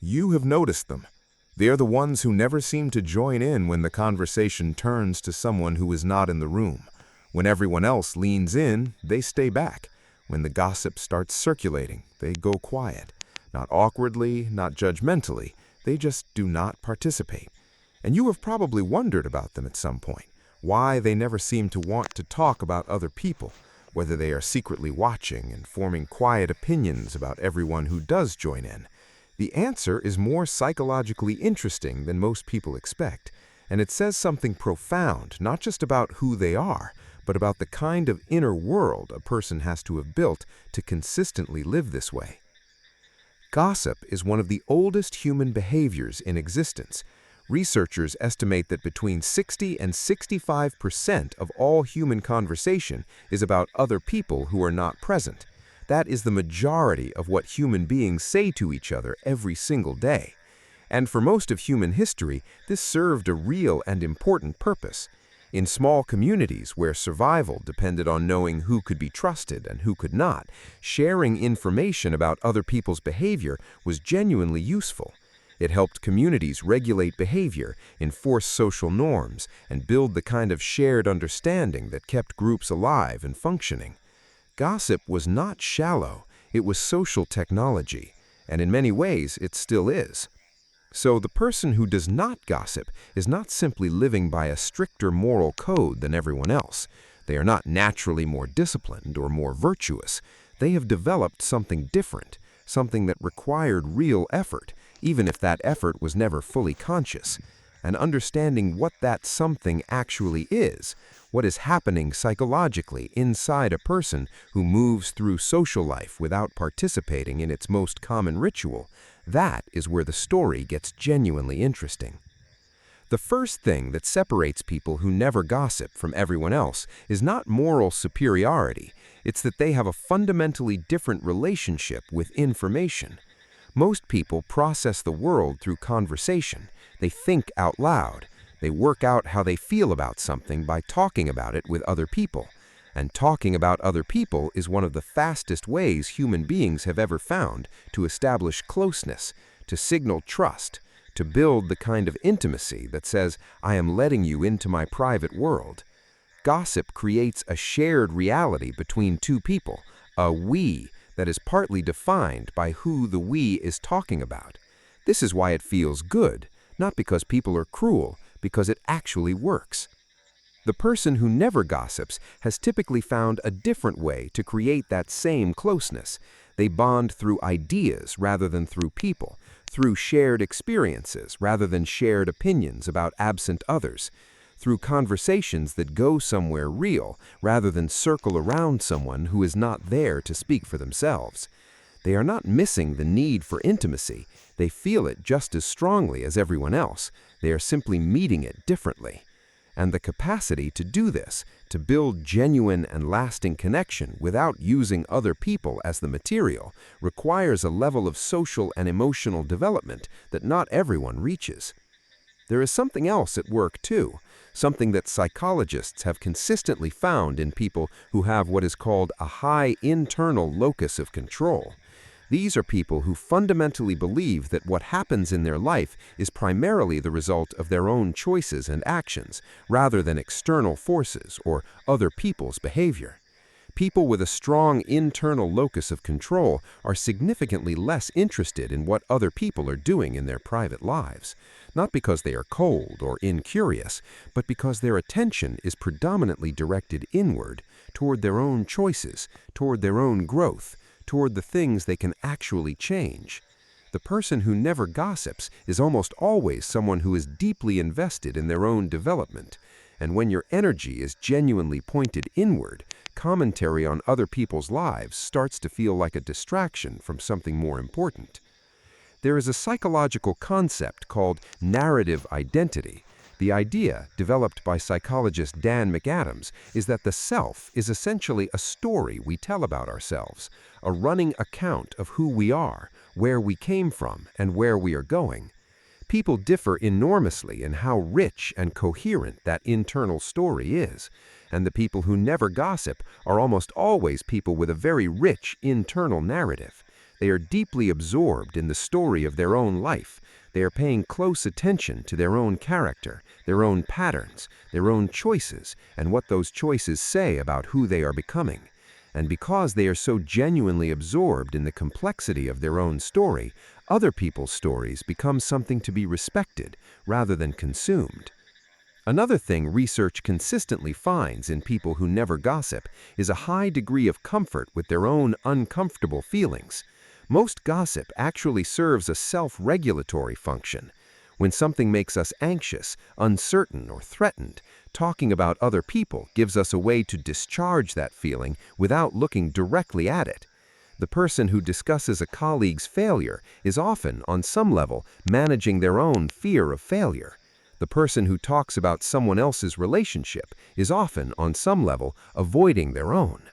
You have noticed them. They are the ones who never seem to join in when the conversation turns to someone who is not in the room. When everyone else leans in, they stay back. When the gossip starts circulating, they go quiet. Not awkwardly, not judgmentally, they just do not participate. And you have probably wondered about them at some point, why they never seem to want to talk about other people, whether they are secretly watching and forming quiet opinions about everyone who does join in. The answer is more psychologically interesting than most people expect, and it says something profound, not just about who they are, but about the kind of inner world a person has to have built to consistently live this way. Gossip is one of the oldest human behaviors in existence. Researchers estimate that between 60 and 65% of all human conversation is about other people who are not present. That is the majority of what human beings say to each other every single day. And for most of human history, this served a real and important purpose. In small communities where survival depended on knowing who could be trusted and who could not, sharing information about other people's behavior was genuinely useful. It helped communities regulate behavior, enforce social norms, and build the kind of shared understanding that kept groups alive and functioning. Gossip was not shallow, it was social technology, and in many ways it still is. So the person who does not gossip is not simply living by a stricter moral code than everyone else. They are not naturally more disciplined or more virtuous. They have developed something different, something that required real effort, even if that effort was never fully conscious. And understanding what that something actually is, what is happening psychologically inside a person who moves through social life without participating in its most common ritual, that is where the story gets genuinely interesting. The first thing that separates people who never gossip from everyone else is not moral superiority, it's that they have a fundamentally different relationship with information. Most people process the world through conversation. They think out loud. They work out how they feel about something by talking about it with other people. And talking about other people is one of the fastest ways human beings have ever found to establish closeness, to signal trust, to build the kind of intimacy that says, I am letting you into my private world. Gossip creates a shared reality between two people, a we, that is partly defined by who the we is talking about. This is why it feels good, not because people are cruel, because it actually works. The person who never gossips has typically found a different way to create that same closeness. They bond through ideas rather than through people, through shared experiences rather than shared opinions about absent others, through conversations that go somewhere real rather than circle around someone who is not there to speak for themselves. They are not missing the need for intimacy. They feel it just as strongly as everyone else. They are simply meeting it differently. And the capacity to do this, to build genuine and lasting connection without using other people as the material, requires a level of social and emotional development that not everyone reaches. There is something else at work too, something that psychologists have consistently found in people who have what is called a high internal locus of control. These are people who fundamentally believe that what happens in their life is primarily the result of their own choices and actions, rather than external forces or other people's behavior. People with a strong internal locus of control are significantly less interested in what other people are doing in their private lives, not because they are cold or incurious, but because their attention is predominantly directed inward, toward their own choices, toward their own growth, toward the things they can actually change. The person who never gossips is almost always someone who is deeply invested in their own development. And when your energy is genuinely pointed inward, commentary on other people's lives starts to feel like a distraction from something more important. There is a psychological concept called narrative identity. The idea, developed by psychologist Dan McAdams, is that the self is essentially a story we tell about ourselves, a running account of who we are, where we came from, and where we are going. People differ enormously in how rich and coherent that internal story is, and the people who never gossip are almost always people with a very rich internal narrative. They are deeply absorbed in the story of their own life. They are paying close attention to their own character, their own patterns, their own choices, and what those choices say about who they are becoming. And because they are so genuinely absorbed in the complexity of their own story, other people's stories become something to be respected rather than consumed. Another thing research consistently finds in people who never gossip is a high degree of comfort with their own uncomfortable feelings. Most gossip actually serves a self-regulatory function. When something makes us anxious, uncertain, or threatened, talking about other people gives us a way to discharge that feeling without looking directly at it. The person who discusses a colleague's failure is often, on some level, managing their own fear of failure. The person who talks about someone else's relationship is often, on some level, avoiding their own.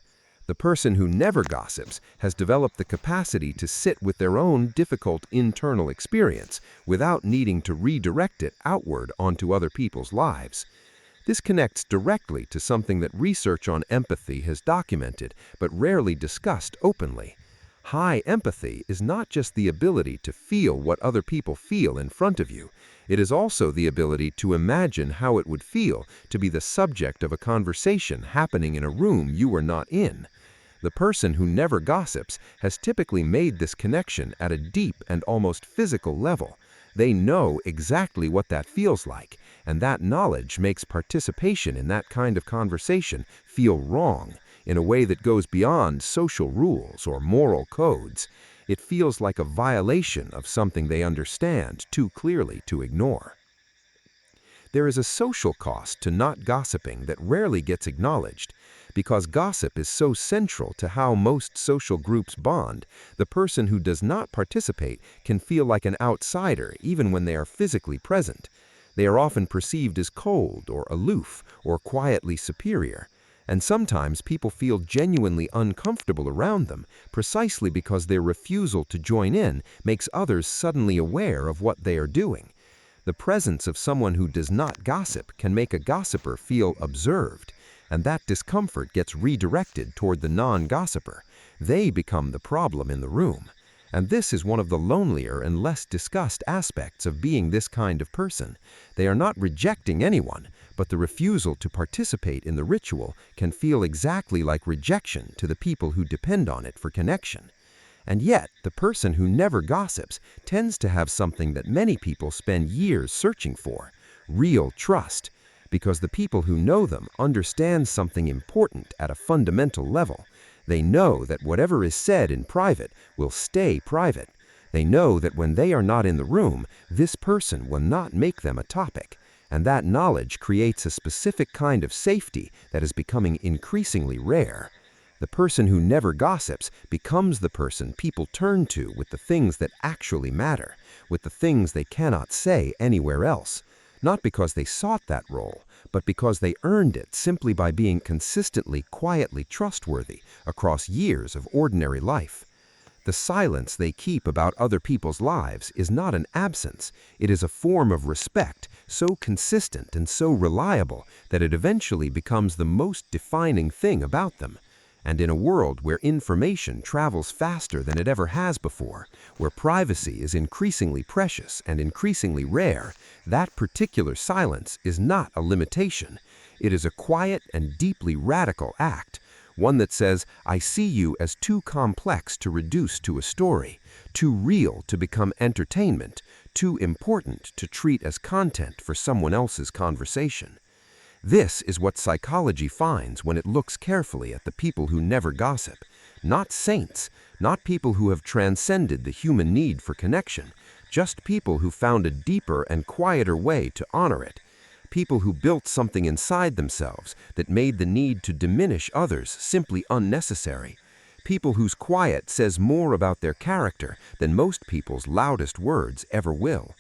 The person who never gossips has developed the capacity to sit with their own difficult internal experience without needing to redirect it outward onto other people's lives. This connects directly to something that research on empathy has documented but rarely discussed openly. High empathy is not just the ability to feel what other people feel in front of you. It is also the ability to imagine how it would feel to be the subject of a conversation happening in a room you are not in. The person who never gossips has typically made this connection at a deep and almost physical level. They know exactly what that feels like, and that knowledge makes participation in that kind of conversation feel wrong in a way that goes beyond social rules or moral codes. It feels like a violation of something they understand too clearly to ignore. There is a social cost to not gossiping that rarely gets acknowledged. Because gossip is so central to how most social groups bond, the person who does not participate can feel like an outsider even when they are physically present. They are often perceived as cold or aloof or quietly superior. And sometimes people feel genuinely uncomfortable around them precisely because their refusal to join in makes others suddenly aware of what they are doing. The presence of someone who does not gossip can make a gossiper feel observed, and that discomfort gets redirected toward the non-gossiper. They become the problem in the room. And this is one of the lonelier and less discussed aspects of being this kind of person. They are not rejecting anyone, but the refusal to participate in the ritual can feel exactly like rejection to the people who depend on it for connection. And yet, the person who never gossips tends to have something that many people spend years searching for: real trust. Because the people who know them understand something important at a fundamental level. They know that whatever is said in private will stay private. They know that when they are not in the room, this person will not make them a topic. And that knowledge creates a specific kind of safety that is becoming increasingly rare. The person who never gossips becomes the person people turn to with the things that actually matter, with the things they cannot say anywhere else. Not because they sought that role, but because they earned it simply by being consistently, quietly trustworthy across years of ordinary life. The silence they keep about other people's lives is not an absence. It is a form of respect so consistent and so reliable that it eventually becomes the most defining thing about them. And in a world where information travels faster than it ever has before, where privacy is increasingly precious and increasingly rare, that particular silence is not a limitation. It is a quiet and deeply radical act, one that says, I see you as too complex to reduce to a story, too real to become entertainment, too important to treat as content for someone else's conversation. This is what psychology finds when it looks carefully at the people who never gossip. Not saints, not people who have transcended the human need for connection, just people who found a deeper and quieter way to honor it. People who built something inside themselves that made the need to diminish others simply unnecessary. People whose quiet says more about their character than most people's loudest words ever will.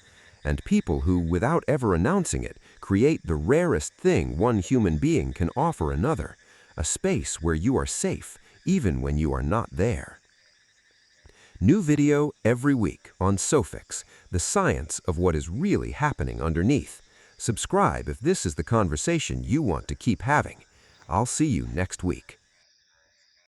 And people who, without ever announcing it, create the rarest thing one human being can offer another, a space where you are safe, even when you are not there. New video every week on Sophix, the science of what is really happening underneath. Subscribe if this is the conversation you want to keep having. I'll see you next week.